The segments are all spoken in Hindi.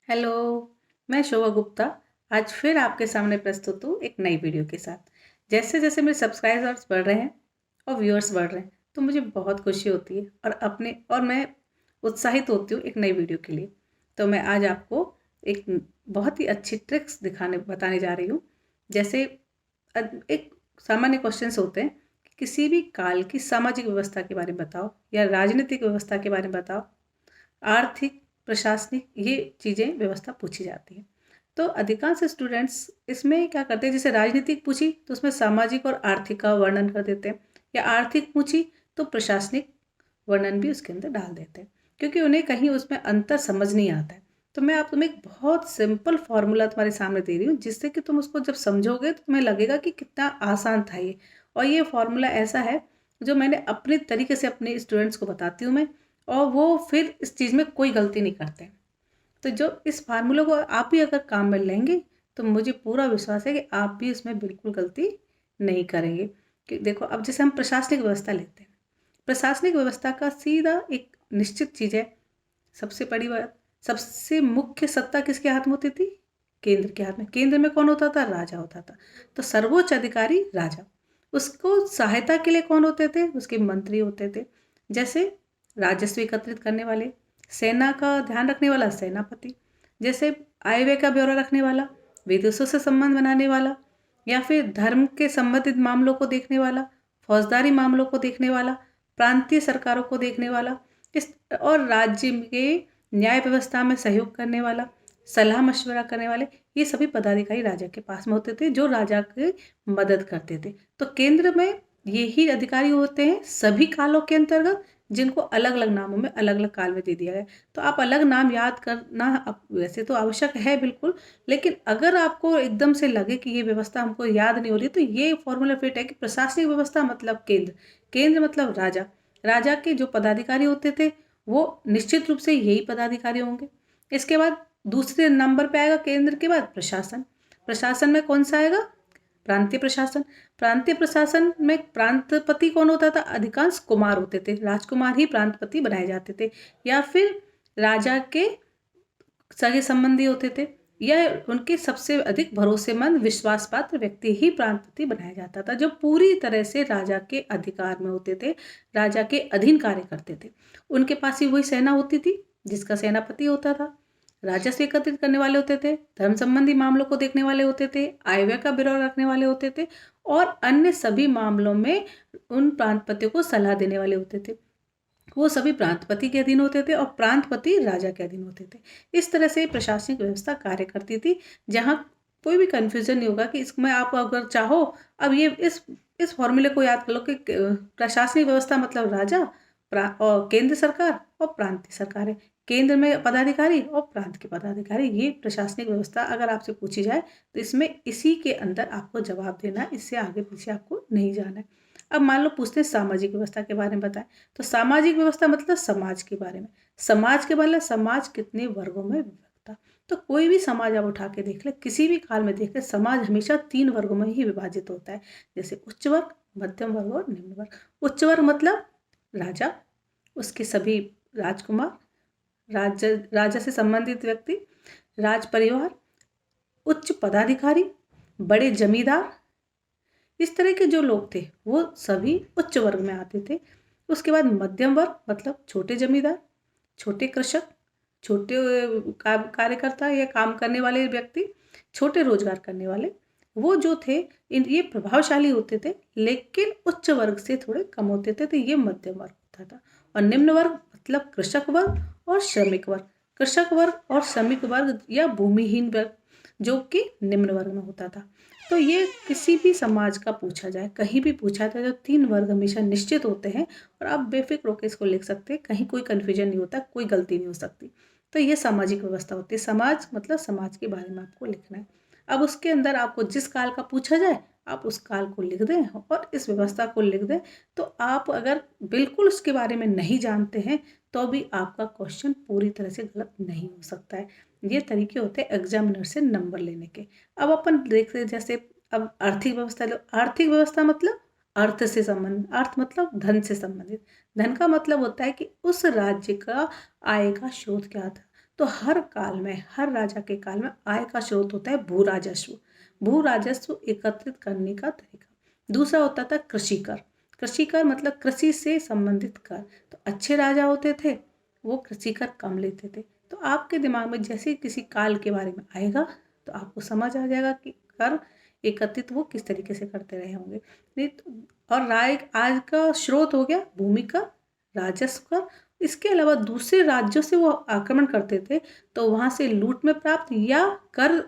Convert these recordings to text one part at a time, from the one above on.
हेलो, मैं शोभा गुप्ता आज फिर आपके सामने प्रस्तुत हूँ एक नई वीडियो के साथ। जैसे जैसे मेरे सब्सक्राइबर्स बढ़ रहे हैं और व्यूअर्स बढ़ रहे हैं तो मुझे बहुत खुशी होती है और मैं उत्साहित होती हूँ एक नई वीडियो के लिए। तो मैं आज आपको एक बहुत ही अच्छी ट्रिक्स बताने जा रही हूँ। जैसे एक सामान्य क्वेश्चंस होते हैं कि किसी भी काल की सामाजिक व्यवस्था के बारे में बताओ या राजनीतिक व्यवस्था के बारे में बताओ, आर्थिक, प्रशासनिक ये चीज़ें व्यवस्था पूछी जाती है। तो अधिकांश स्टूडेंट्स इसमें क्या करते हैं, जैसे राजनीतिक पूछी तो उसमें सामाजिक और आर्थिक का वर्णन कर देते हैं, या आर्थिक पूछी तो प्रशासनिक वर्णन भी उसके अंदर डाल देते हैं, क्योंकि उन्हें कहीं उसमें अंतर समझ नहीं आता है। तो मैं आप तुम्हें एक बहुत सिंपल फॉर्मूला तुम्हारे सामने दे रही हूँ, जिससे कि तुम उसको जब समझोगे तो तुम्हें लगेगा कि कितना आसान था ये। और ये फॉर्मूला ऐसा है जो मैंने अपने तरीके से अपने स्टूडेंट्स को बताती हूँ मैं, और वो फिर इस चीज़ में कोई गलती नहीं करते। तो जो इस फार्मूले को आप भी अगर काम में लेंगे तो मुझे पूरा विश्वास है कि आप भी इसमें बिल्कुल गलती नहीं करेंगे। कि देखो, अब जैसे हम प्रशासनिक व्यवस्था लेते हैं, प्रशासनिक व्यवस्था का सीधा एक निश्चित चीज़ है। सबसे बड़ी बात, सबसे मुख्य सत्ता किसके हाथ में होती थी? केंद्र के हाथ में। केंद्र में कौन होता था? राजा होता था। तो सर्वोच्च अधिकारी राजा। उसको सहायता के लिए कौन होते थे? उसके मंत्री होते थे। जैसे राजस्व एकत्रित करने वाले, सेना का ध्यान रखने वाला सेनापति, जैसे आय व्यय का ब्यौरा रखने वाला, विदेशों से संबंध बनाने वाला, या फिर धर्म के संबंधित मामलों को देखने वाला, फौजदारी मामलों को देखने वाला, प्रांतीय सरकारों को देखने वाला, इस और राज्य के न्याय व्यवस्था में सहयोग करने वाला, सलाह मशवरा करने वाले, ये सभी पदाधिकारी राजा के पास में होते थे, जो राजा की मदद करते थे। तो केंद्र में यही अधिकारी होते हैं सभी कालों के अंतर्गत, जिनको अलग अलग नामों में अलग अलग काल में दे दिया गया। तो आप अलग नाम याद करना वैसे तो आवश्यक है बिल्कुल, लेकिन अगर आपको एकदम से लगे कि ये व्यवस्था हमको याद नहीं हो रही, तो ये फॉर्मूला फिट है कि प्रशासनिक व्यवस्था मतलब केंद्र, केंद्र मतलब राजा, राजा के जो पदाधिकारी होते थे वो निश्चित रूप से यही पदाधिकारी होंगे। इसके बाद दूसरे नंबर पे आएगा केंद्र के बाद प्रशासन। प्रशासन में कौन सा आएगा? प्रांतीय प्रशासन। प्रांतीय प्रशासन में प्रांतपति कौन होता था? अधिकांश कुमार होते थे, राजकुमार ही प्रांतपति बनाए जाते थे, या फिर राजा के सगे संबंधी होते थे, या उनके सबसे अधिक भरोसेमंद विश्वास पात्र व्यक्ति ही प्रांतपति बनाया जाता था, जो पूरी तरह से राजा के अधिकार में होते थे, राजा के अधीन कार्य करते थे। उनके पास ही वही सेना होती थी जिसका सेनापति होता था। राजस्व एकत्रित करने वाले होते थे, धर्म संबंधी मामलों को देखने वाले होते थे, आय व्यय का ब्यौरा रखने वाले होते थे, और अन्य सभी मामलों में उन प्रांतपतियों को सलाह देने वाले होते थे। वो सभी प्रांतपति के अधीन होते थे और प्रांतपति राजा के अधीन होते थे। इस तरह से प्रशासनिक व्यवस्था कार्य करती थी, जहाँ कोई भी कन्फ्यूजन नहीं होगा कि इसमें आप अगर चाहो, अब ये इस फॉर्मूले को याद कर लो कि प्रशासनिक व्यवस्था मतलब राजा, और केंद्र सरकार और प्रांतीय सरकार है। केंद्र में पदाधिकारी और प्रांत के पदाधिकारी, ये प्रशासनिक व्यवस्था अगर आपसे पूछी जाए तो इसमें इसी के अंदर आपको जवाब देना है, इससे आगे पीछे आपको नहीं जाना है। अब मान लो पूछते हैं सामाजिक व्यवस्था के बारे में बताएं, तो सामाजिक व्यवस्था मतलब समाज के बारे में। समाज के बारे में, समाज कितने वर्गों में विभक्त था? तो कोई भी समाज आप उठा के देख ले, किसी भी काल में देख ले, समाज हमेशा 3 वर्गों में ही विभाजित होता है, जैसे उच्च वर्ग, मध्यम वर्ग और निम्न वर्ग। उच्च वर्ग मतलब राजा, उसके सभी राजकुमार, राजा से संबंधित व्यक्ति, राज परिवार, उच्च पदाधिकारी, बड़े जमींदार, इस तरह के जो लोग थे वो सभी उच्च वर्ग में आते थे। उसके बाद मध्यम वर्ग मतलब छोटे जमींदार, छोटे कृषक, छोटे कार्यकर्ता या काम करने वाले व्यक्ति, छोटे रोजगार करने वाले, वो जो थे ये प्रभावशाली होते थे, लेकिन उच्च वर्ग से थोड़े कम होते थे, तो ये मध्यम वर्ग होता था। और निम्न वर्ग मतलब कृषक वर्ग और श्रमिक वर्ग। कृषक वर्ग और श्रमिक वर्ग या भूमिहीन वर्ग, जो कि निम्न वर्ग में होता था। तो ये किसी भी समाज का पूछा जाए, कहीं भी पूछा जाए, तो 3 वर्ग हमेशा निश्चित होते हैं, और आप बेफिक्र होकर इसको लिख सकते हैं, कहीं कोई कन्फ्यूजन नहीं होता, कोई गलती नहीं हो सकती। तो ये सामाजिक व्यवस्था होती है। समाज मतलब समाज के बारे में आपको लिखना है। अब उसके अंदर आपको जिस काल का पूछा जाए आप उस काल को लिख दें और इस व्यवस्था को लिख दें। तो आप अगर बिल्कुल उसके बारे में नहीं जानते हैं तो भी आपका क्वेश्चन पूरी तरह से गलत नहीं हो सकता है। ये तरीके होते हैं एग्जामिनर से नंबर लेने के। अब अपन देखते हैं, जैसे अब आर्थिक व्यवस्था लो। आर्थिक व्यवस्था मतलब अर्थ से संबंधित, अर्थ मतलब धन से संबंधित। धन का मतलब होता है कि उस राज्य का आय का स्रोत क्या था। तो हर काल में, हर राजा के काल में आय का स्रोत होता है भू राजस्व। भू राजस्व एकत्रित करने का तरीका। दूसरा होता था कृषि कर। कृषि कर मतलब कृषि से संबंधित कर। तो अच्छे राजा होते थे वो कृषि कर कम लेते थे। तो आपके दिमाग में जैसे किसी काल के बारे में आएगा तो आपको समझ आ जाएगा कि कर एकत्रित वो किस तरीके से करते रहे होंगे। नहीं तो और राय आज का स्रोत हो गया भूमि का, राजस्व का। इसके अलावा दूसरे राज्यों से वो आक्रमण करते थे तो वहाँ से लूट में प्राप्त या कर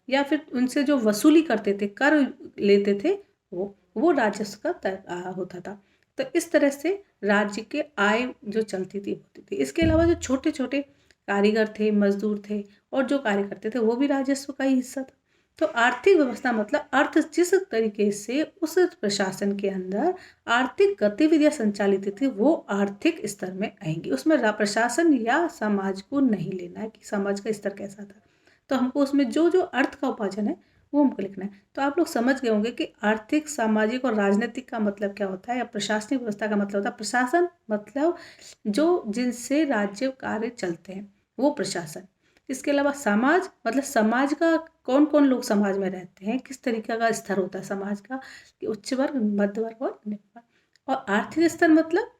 या फिर उनसे जो वसूली करते थे, कर लेते थे, वो राजस्व का होता था। तो इस तरह से राज्य के आय जो चलती थी होती थी। इसके अलावा जो छोटे छोटे कारीगर थे, मजदूर थे और जो कार्य करते थे वो भी राजस्व का ही हिस्सा था। तो आर्थिक व्यवस्था मतलब अर्थ जिस तरीके से उस प्रशासन के अंदर आर्थिक गतिविधियां संचालित थी वो आर्थिक स्तर में आएंगी। उसमें प्रशासन या समाज को नहीं लेना है कि समाज का स्तर कैसा था। तो हमको उसमें जो जो अर्थ का उपार्जन है वो हमको लिखना है। तो आप लोग समझ गए होंगे कि आर्थिक, सामाजिक और राजनीतिक का मतलब क्या होता है, या प्रशासनिक व्यवस्था का मतलब होता है प्रशासन मतलब जो जिनसे राज्य कार्य चलते हैं वो प्रशासन। इसके अलावा समाज मतलब समाज का कौन कौन लोग समाज में रहते हैं, किस तरीके का स्तर होता है समाज का, कि उच्च वर्ग, मध्य वर्ग और निम्न वर्ग। और आर्थिक स्तर मतलब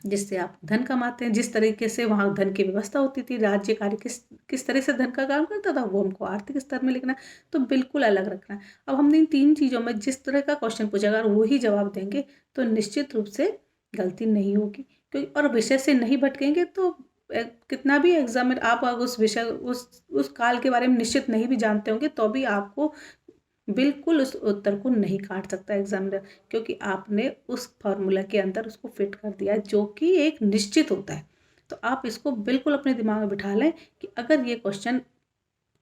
जिससे आप धन कमाते हैं, जिस तरीके से वहाँ धन की व्यवस्था होती थी, राज्य कार्य किस किस तरह से धन का काम करता था वो हमको आर्थिक स्तर में लिखना है। तो बिल्कुल अलग रखना है। अब हमने इन तीन चीज़ों में जिस तरह का क्वेश्चन पूछा अगर वही जवाब देंगे तो निश्चित रूप से गलती नहीं होगी, क्योंकि और विषय से नहीं भटकेंगे तो कितना भी एग्जाम में आप अगर उस विषय उस काल के बारे में निश्चित नहीं भी जानते होंगे तो भी आपको बिल्कुल उस उत्तर को नहीं काट सकता एग्जामिनर, क्योंकि आपने उस फॉर्मूला के अंदर उसको फिट कर दिया है जो कि एक निश्चित होता है। तो आप इसको बिल्कुल अपने दिमाग में बिठा लें कि अगर ये क्वेश्चन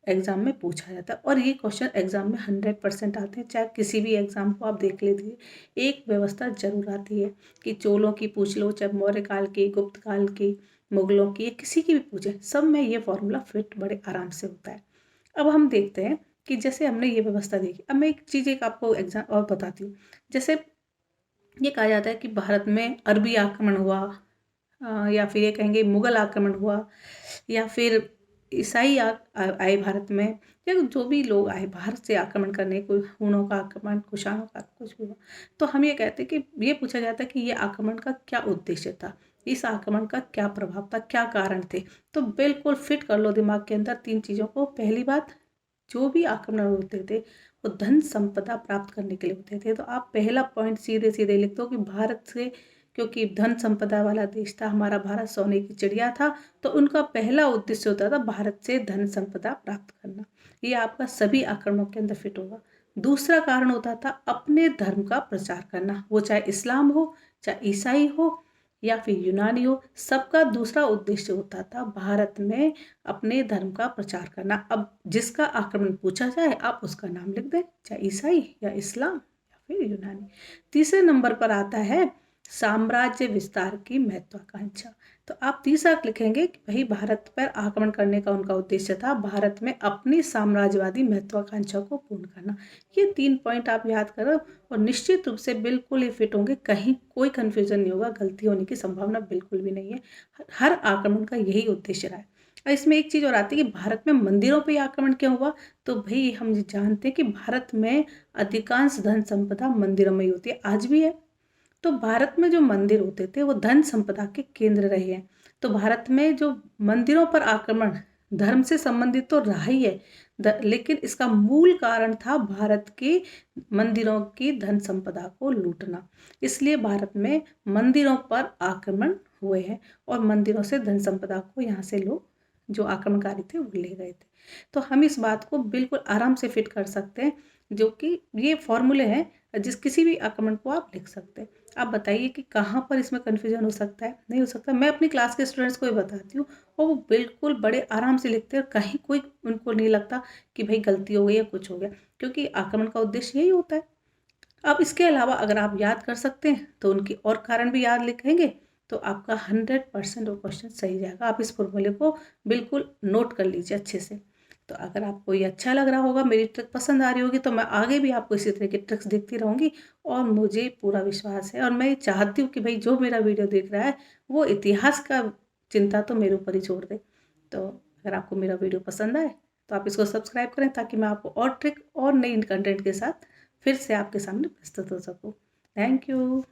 एग्जाम में पूछा जाता है, और ये क्वेश्चन एग्जाम में 100% आते हैं, चाहे किसी भी एग्जाम को आप देख लीजिए, एक व्यवस्था जरूर आती है कि चोलों की पूछ लो, चाहे मौर्य काल की, गुप्त काल की, मुगलों की, या किसी की भी पूछे, सब में ये फॉर्मूला फिट बड़े आराम से होता है। अब हम देखते हैं कि जैसे हमने ये व्यवस्था देखी, अब मैं एक चीज़ एक आपको एग्जाम और बताती हूँ। जैसे ये कहा जाता है कि भारत में अरबी आक्रमण हुआ, या फिर ये कहेंगे मुगल आक्रमण हुआ, या फिर ईसाई आए भारत में, या जो भी लोग आए भारत से आक्रमण करने, कोई हूणों का आक्रमण, कुषाणों का, कुछ भी हुआ, तो हम ये कहते हैं कि ये पूछा जाता है कि ये आक्रमण का क्या उद्देश्य था, इस आक्रमण का क्या प्रभाव था, क्या कारण थे। तो बिल्कुल फिट कर लो दिमाग के अंदर तीन चीज़ों को। पहली बात, जो भी आक्रमण होते थे वो धन संपदा प्राप्त करने के लिए होते थे। तो आप पहला पॉइंट सीधे सीधे लिख दो कि भारत से, क्योंकि धन संपदा वाला देश था हमारा भारत, सोने की चिड़िया था, तो उनका पहला उद्देश्य होता था भारत से धन संपदा प्राप्त करना। ये आपका सभी आक्रमणों के अंदर फिट होगा। दूसरा कारण होता था अपने धर्म का प्रचार करना, वो चाहे इस्लाम हो, चाहे ईसाई हो, या फिर यूनानी हो, सबका दूसरा उद्देश्य होता था भारत में अपने धर्म का प्रचार करना। अब जिसका आक्रमण पूछा जाए आप उसका नाम लिख दें, चाहे ईसाई या इस्लाम या फिर यूनानी। तीसरे नंबर पर आता है साम्राज्य विस्तार की महत्वाकांक्षा। तो आप तीसरा लिखेंगे कि भाई भारत पर आक्रमण करने का उनका उद्देश्य था भारत में अपनी साम्राज्यवादी महत्वाकांक्षा को पूर्ण करना। ये 3 पॉइंट आप याद करो और निश्चित रूप से बिल्कुल ही फिट होंगे, कहीं कोई कंफ्यूजन नहीं होगा, गलती होने की संभावना बिल्कुल भी नहीं है। हर आक्रमण का यही उद्देश्य रहा है। और इसमें एक चीज़ और आती है कि भारत में मंदिरों पर आक्रमण क्यों हुआ। तो भाई हम जानते हैं कि भारत में अधिकांश धन संपदा मंदिरों में ही होती है, आज भी है। तो भारत में जो मंदिर होते थे वो धन संपदा के केंद्र रहे हैं। तो भारत में जो मंदिरों पर आक्रमण धर्म से संबंधित तो रहा ही है, लेकिन इसका मूल कारण था भारत के मंदिरों की धन संपदा को लूटना। इसलिए भारत में मंदिरों पर आक्रमण हुए हैं और मंदिरों से धन संपदा को यहाँ से लोग जो आक्रमणकारी थे वो ले गए थे। तो हम इस बात को बिल्कुल आराम से फिट कर सकते हैं, जो कि ये फॉर्मूले हैं जिस किसी भी आक्रमण को आप लिख सकते हैं। आप बताइए कि कहाँ पर इसमें कन्फ्यूजन हो सकता है, नहीं हो सकता। मैं अपनी क्लास के स्टूडेंट्स को ही बताती हूँ और वो बिल्कुल बड़े आराम से लिखते हैं और कहीं कोई उनको नहीं लगता कि भाई गलती हो गई या कुछ हो गया, क्योंकि आक्रमण का उद्देश्य यही होता है। अब इसके अलावा अगर आप याद कर सकते हैं तो उनके और कारण भी याद लिखेंगे तो आपका 100% वो क्वेश्चन सही जाएगा। आप इस फॉर्मूले को बिल्कुल नोट कर लीजिए अच्छे से। तो अगर आपको ये अच्छा लग रहा होगा, मेरी ट्रिक पसंद आ रही होगी, तो मैं आगे भी आपको इसी तरह की ट्रिक्स देखती रहूँगी और मुझे पूरा विश्वास है और मैं चाहती हूँ कि भाई जो मेरा वीडियो देख रहा है वो इतिहास का चिंता तो मेरे ऊपर ही छोड़ दे। तो अगर आपको मेरा वीडियो पसंद आए तो आप इसको सब्सक्राइब करें ताकि मैं आपको और ट्रिक और नई कंटेंट के साथ फिर से आपके सामने प्रस्तुत हो सकूँ। Thank you.